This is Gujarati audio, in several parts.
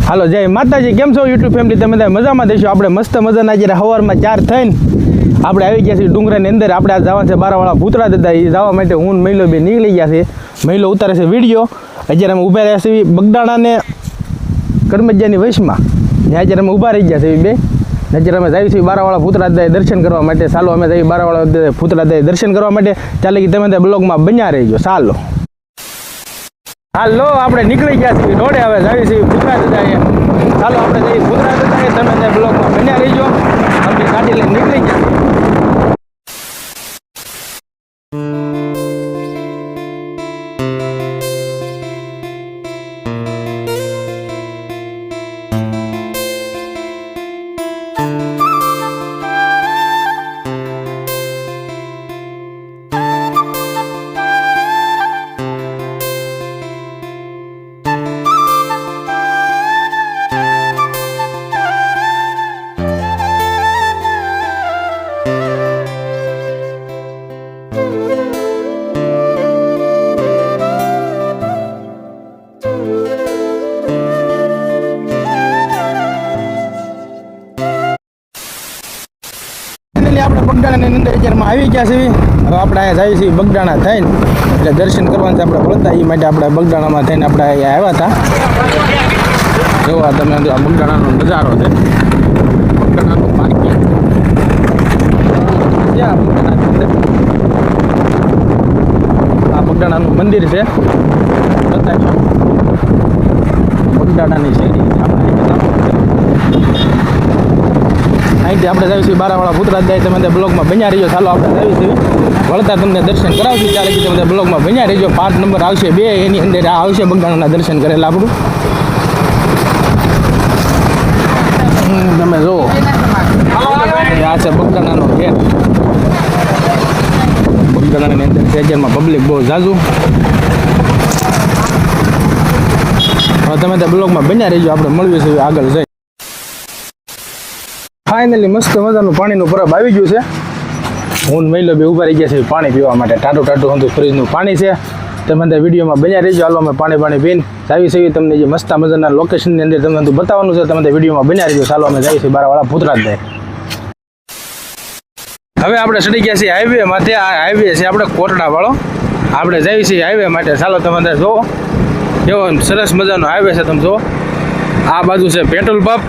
હાલો જય માતાજી, કેમ છો યુટ્યુબ ફેમિલી? તમે મજામાં દેશો? આપણે મસ્ત મજાના જ્યારે સવારમાં 4 થઈને આપણે આવી ગયા છીએ ડુંગરાની અંદર. આપણે આ જવાનું છે બારાવાળા ભૂતરા દાદા. એ જવા માટે હું મહિલો બે નીકળી ગયા છે. મહિલો ઉતારે છે વિડીયો. અત્યારે અમે ઊભા રહ્યા છીએ બગદાણા ને કરમજિયાની વૈશમાં. ત્યાં અત્યારે અમે ઊભા રહી ગયા છે બે. અત્યારે અમે જઈએ છીએ બારાવાળા ભૂતરા દાદાએ દર્શન કરવા માટે. ચાલો અમે જઈએ બારાવાળા ભૂતરા દાદાએ દર્શન કરવા માટે. ચાલે કે તમે બ્લોગમાં બન્યા રહીજો. ચાલો હાલો, આપણે નીકળી ગયા છીએ રોડે. હવે જાવી છીએ ભૂતરા દાદાએ. ચાલો આપણે જઈએ ભૂતરા દાદાએ. તમે બ્લોગમાં બન્યા રહીજો. આપણી ગાડી લઈને નીકળી ગયા. આપણે બગદાણાની અંદર અત્યારમાં આવી ગયા છીએ. હવે આપણે અહીંયા જઈએ છીએ બગદાણા થઈને, એટલે દર્શન કરવાનું છે આપણે વળતા. એ માટે આપણે બગદાણામાં થઈને આપણે અહીંયા આવ્યા હતા. જોવા તમે આ બગદાણાનો નજારો છે. બગદાણાનું પાર્કિંગ આ બગદાણાનું મંદિર છે. બતાવીશું બગદાણાની શેરી અહીંથી આપણે જઈએ છીએ બારાવાળા ભૂતરા દાદાએ. તમે બ્લોગમાં બન્યા રહીજો. ચાલો આપણે જઈએ છીએ વળતા તમને દર્શન કરાવશું. ત્યારે કે તમે બ્લોગમાં બન્યા રહીજો. 5 નંબર આવશે 2, એની અંદર આ આવશે બગદાણાના દર્શન કરેલા આપણું. તમે જુઓ આ છે બગદાણાનો ગેટ. બગદાણાની અંદર સેજરમાં પબ્લિક બહુ ઝાઝુ. હવે તમે ત્યાં બ્લોગમાં બન્યા રહીજો. આપણે મળીએ છીએ આગળ જઈ. ફાઇનલી મસ્ત મજાનું પાણીનું પરબ આવી ગયું છે. હું મહિલો બે ઊભા રહી ગયા છે પાણી પીવા માટે. ટાટું હતું ફ્રીજનું પાણી છે. તમે ત્યાં વિડીયોમાં બન્યા રહીજો. હાલો અમે પાણી પીને આવી છીએ. તમને જે મસ્ત મજાના લોકેશનની અંદર તમને બતાવવાનું છે. તમે ત્યાં વિડીયોમાં બન્યા રહીજો. ચાલો અમે જઈએ છીએ બારાવાળા ભૂતરા દાદાએ. હવે આપણે ચડી ગયા છીએ હાઈવે માટે. આ હાઈવે છે આપણે કોટડાવાળો. આપણે જઈએ છીએ હાઈવે માટે. ચાલો તમે ત્યાં જુઓ એવો સરસ મજાનો હાઈવે છે. તમે જુઓ આ બાજુ છે પેટ્રોલ પંપ.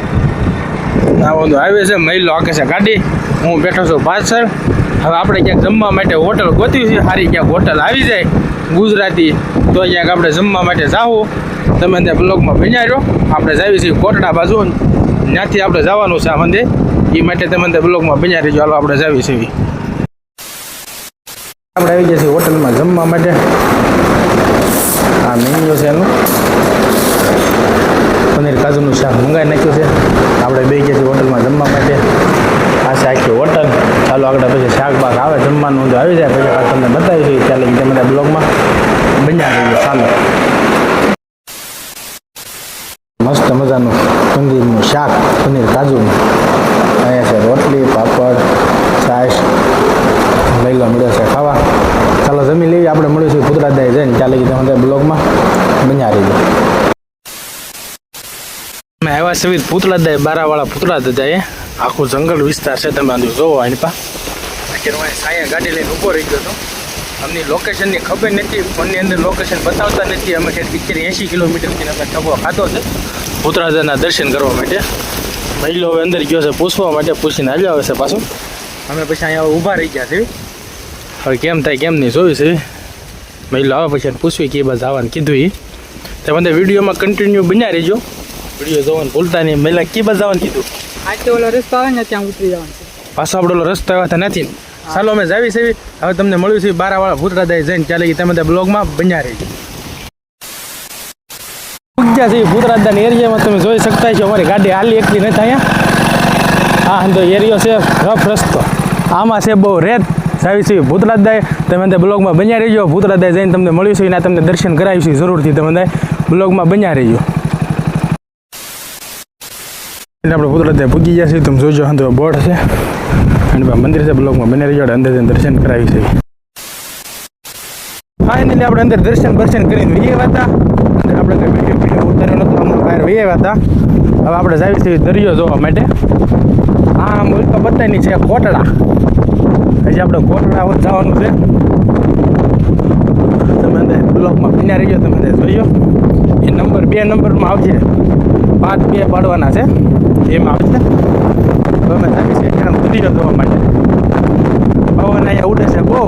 આ બધું હાઈવે છે. મહિલો આકે છે ગાડી. હું બેઠો છું પાછળ. હવે આપણે ક્યાંક જમવા માટે હોટલ ગોત્યું છે. સારી ક્યાંક હોટલ આવી જાય ગુજરાતી તો ક્યાંક આપણે જમવા માટે જાવું. તમે ત્યાં બ્લોગમાં બન્યા રહ્યો. આપણે જઈએ છીએ કોટડા બાજુ. ત્યાંથી આપણે જવાનું છે આ મંદિર. એ માટે તમે ત્યાં બ્લોગમાં બન્યા રહીજો. હાલો આપણે જઈએ છીએ. આપણે આવી ગયા છીએ હોટલમાં જમવા માટે. આ મેન્યુ છે એનું. પનીર કાજુનું શાક મંગાવી નાખ્યું છે. આપણે બે ગયા છીએ હોટલમાં જમવા માટે. આ છે આખી હોટલ. ચાલો આગળ પછી શાક બાક આવે જમવાનું આવી જાય પછી આ તમને બતાવીશું. ચાલે તમે બ્લોગમાં બન્યા રહીજો. ચાલો મસ્ત મજાનું પનીરનું શાક, પનીર કાજુનું. અહીંયા છે રોટલી, પાપડ, છાશ લઈ લો મળ્યો છે ખાવા. ચાલો જમી લઈએ. આપણે મળીશું ભૂતરા દાદાએ જઈને. ચાલે તમે બ્લોગમાં બન્યા રહીજો. અમે આવ્યા છીએ ભૂતરા દાદાએ, બારાવાળા ભૂતરા દાદાએ. આખું જંગલ વિસ્તાર છે. તમે જોવો અહીં પા. અત્યારે સાયા ગાડી લઈને ઊભો રહી ગયો હતો. અમને લોકેશનની ખબર નથી. ફોનની અંદર લોકેશન બતાવતા નથી. અમે 70-80 કિલોમીટરથી અમે ઠગો ખાધો છે ભૂતરા દાદાના દર્શન કરવા માટે. મહિલો હવે અંદર ગયો છે પૂછવા માટે. પૂછીને આવ્યા આવે છે પાછું. અમે પછી અહીંયા ઊભા રહી ગયા છીએ. હવે કેમ થાય કેમ નહીં જોયું છે. મહિલો આવે પછી પૂછવી કે બસ આવવાનું કીધું. એ તમે વિડીયોમાં કન્ટિન્યુ બન્યા રહીજો. વિડીયો જોવાનું ભૂલતા નહીં. મહિલા કી બસ જવાનું કીધું. આજે ઓલો રસ્તો આવે ને ત્યાં ઉતરી જવાનું છે. પાછો આપણો ઓલો રસ્તો આવ્યા નથી. ચાલો અમે જાવી છે. હવે તમને મળ્યું છે બારાવાળા ભૂતરા દાદાએ જઈને. ચાલે તમે ત્યાં બ્લોગમાં બન્યા રહીજો. ક્યાં છે ભૂતરા દાદાની એરિયામાં તમે જોઈ શકતા છો. અમારી ગાડી હાલી એકલી નથી અહીંયા. હા તો એરિયો છે રફ રસ્તો. આમાં છે બહુ રેત. જાવી છે ભૂતરા દાદાએ. તમે ત્યાં બ્લોગમાં બન્યા રહીજો. ભૂતરા દાદાએ જઈને તમને મળ્યું છે. એના તમને દર્શન કરાવીશું જરૂરથી. તમે બ્લોગમાં બન્યા રહીજો. આપણે ભૂતરા દાદાએ પૂગી ગયા છીએ. તમે જોજો હા બોર્ડ છે. અને મંદિર છે. બ્લોગમાં બને રહીજો. અંદર દર્શન કરાવી છે. ફાઇનલી આપણે અંદર દર્શન કરીને એ હતા. અંદર આપણે કંઈ વિડીયો ઉતાર્યો નહોતો. હમણાં બહાર બે હતા. હવે આપણે જાવી છીએ દરિયો જોવા માટે. આ મુલ્ક બતાની છે કોટડા. હજી આપણે કોટડા જવાનું છે. તમે અંદર બ્લોકમાં બન્યા રહીજો, તમે અંદર જોઈજો. એ નંબર 2 નંબરમાં આવશે, 5-2 પાડવાના છે એમાં આવશે. તો અમે જાવી છીએ ત્યાં દરિયો જોવા માટે. પવન અહીંયા ઉડે છે બહુ.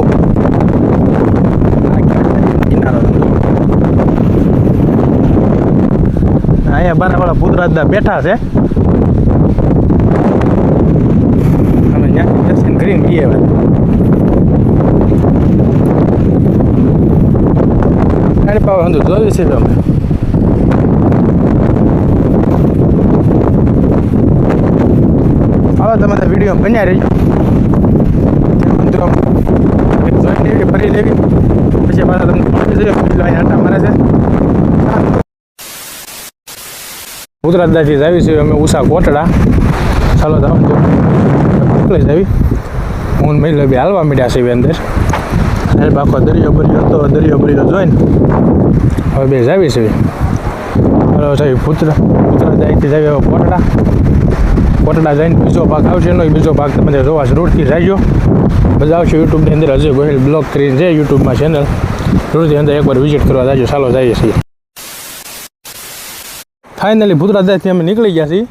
કિનારો અહીંયા બારાવાળા પુતરાદા બેઠા છે. અમે ત્યાંથી દર્શન કરીને ગઈએ. ગાડી પાવા હંધું જોયું છે તમે. હવે તમે વિડીયો બન્યા રહીજો. જોઈને ફરી લેવી પછી પાછા તમને પહોંચી જઈએ. આટા મારે છે. પુતરાદાથી જાવી છે અમે ઉષા કોટડા. ચાલો જવાનું મોકલી જાવી. હું મહિલા બી હાલવા મીડ્યા છે અંદર. સાહેબ આખો દરિયો બરિયો હતો, દરિયો બરિયો જોઈને હવે બે જાવી છે. ચાલો સાહેબ પુતરાદાથી જાવી હવે કોટડા. કોટડા જઈને બીજો ભાગ આવશે એનો બીજો ભાગ તમે જોવા જરૂરથી જાજો. બધા આવશે યુટ્યુબની અંદર. અજય ગોહિલ બ્લોગ કરીને છે યુટ્યુબમાં ચેનલ. જરૂરથી અંદર એકવાર વિઝિટ કરવા જાજો. ચાલો જઈએ છીએ. ફાઇનલી પુતરાદાથી અમે નીકળી ગયા છીએ.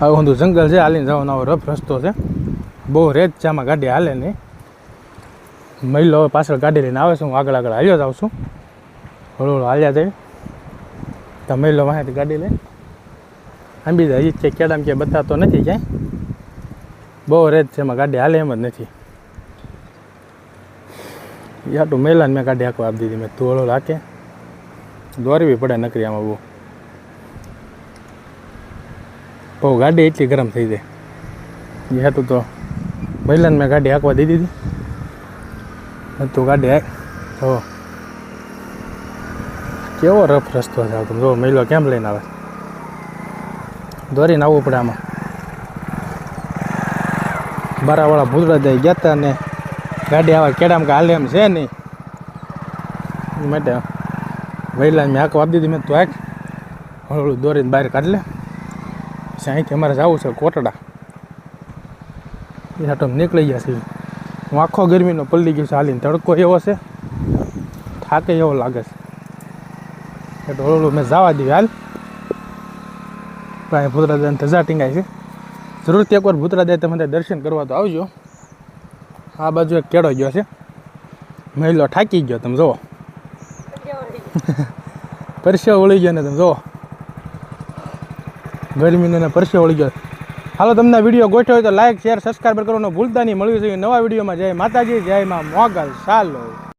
હવે ઊંધું જંગલ છે, હાલીને જવાનો આવો રફ રસ્તો છે. બહુ રેત છે આમાં, ગાડી હાલે નહીં. મહિલો હવે પાછળ ગાડી લઈને આવે છે, હું આગળ આગળ હાલ્યો જાઉં છું. હળવું હાલ્યા જાય તો મહિલો વાંહેથી ગાડી લઈને આંબી જાય. હજી ક્યાંય કેડામાં ક્યાંય બતાવતો નથી ક્યાંય. બહુ રેત છે એમાં, ગાડી હાલે એમ જ નથી. યાટું મહિલાને મેં ગાડી આખવા આપી દીધી. મેં તું હળવું રાખે દોરવી પડે નકરી આમાં. બહુ ગાડી એટલી ગરમ થઈ જાય. એ હતું તો મહિલાને મેં ગાડી હાંકવા દીધી હતી. તું ગાડી હાક જો કેવો રફ રસ્તો છે. તમે જો મહિલો કેમ લઈને આવે. દોરીને આવવું પડે આમાં. બારાવાળા પુતરાદા ગયા હતા ને ગાડી આવા કેડામાં કે હાલે એમ છે નહીં. એ માટે મહિલાને મેં હાંકવા આપી દીધી. મેં તું હાક હળવું દોરીને બહાર કાઢી લે. અહીંથી અમારે જવું છે કોટડા. એ હાટો નીકળી ગયા છીએ. હું આખો ગરમીનો પલળી ગયો છે હાલીને. તડકો એવો છે, થાકે એવો લાગે છે. એટલે હળવું મેં જવા દીધી હાલ. ભાઈ પુતરાદાને ધજા ટીંગાય છે. જરૂરથી એકવાર પુતરાદા તમે દર્શન કરવા તો આવજો. આ બાજુ એક કેળો ગયો છે. મહિલો થાકી ગયો, તમે જુઓ. પરસેવો વળી ગયો ને તમે જુઓ. ગરમીનો પરસેવો વળી ગયો. હાલો, તમને વિડીયો ગોઠવ્યો હોય તો લાઈક શેર સબસ્ક્રાઈબ કરવાનું ભૂલતા નહીં. મળ્યું છે નવા વિડીયોમાં. જય માતાજી, જય માં મોગલ. ચાલો.